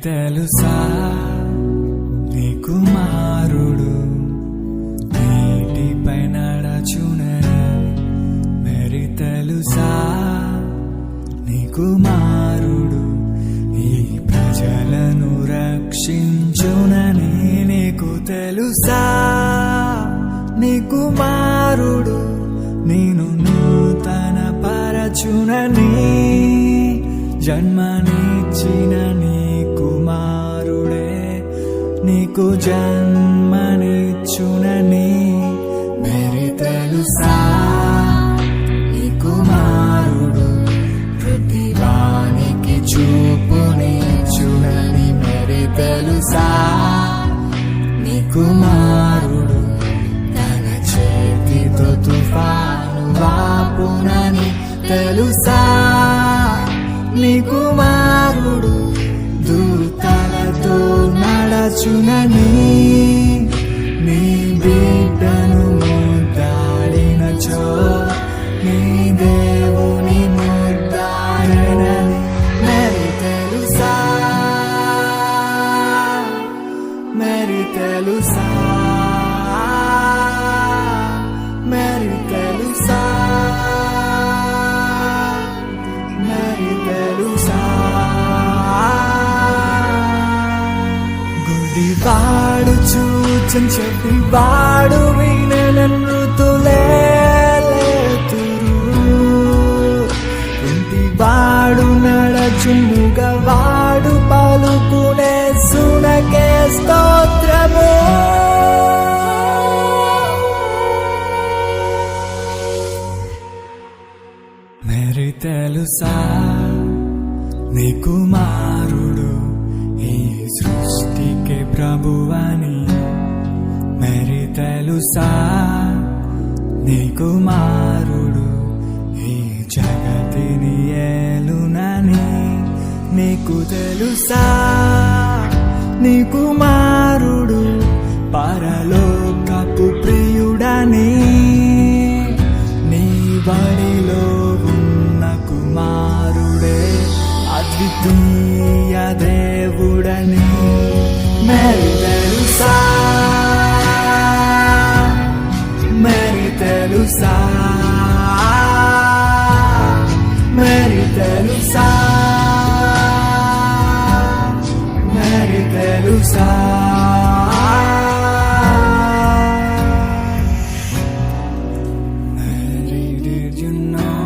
తెలుసా నీ కుమారుడు నీటిపై నడచునని మరి తెలుసా నీ కుమారుడు ఈ ప్రజలను రక్షించునని నీకు తెలుసా నీ కుమారుడు నేను నూతన పరచునని జన్మనిచ్చిన నీ కుమారుడే నీకు జన్మనిచ్చునని మరి తెలుసా నీ కుమారుడు ప్రతివానికి చూపునిచ్చునని మరి తెలుసా నీ కుమారుడు తన చేతితో తుఫాను వాపునని తెలుసా నీ కుమారుడు దూతలతో నడచునని నీ బిడ్డను ముద్దాడినచో నీ దేవుని ముద్దాడనని మరి తెలుసా మరి తెలుసా మరి తెలుసా గుడ్డివాడు చూచని చెడ్డివాడు విననృతులేతురు ఇంటివాడు నడచు ముగవాడు పలుకునే సునకే స్తోత్రము మరి తెలుసా నీ కుమారుడు ఈ సృష్టికి ప్రభువని మరి తెలుసా నీ కుమారుడు ఈ జగతిని ఏలునని నీకు తెలుసా నీ కుమారుడు పరలోకపు ప్రియుడని నీ బడిలో ఉన్న కుమారుడే అద్వితీయ దేవుడని మరి తెలుసా మరి తెలుసా మరి తెలుసా మరి తెలుసా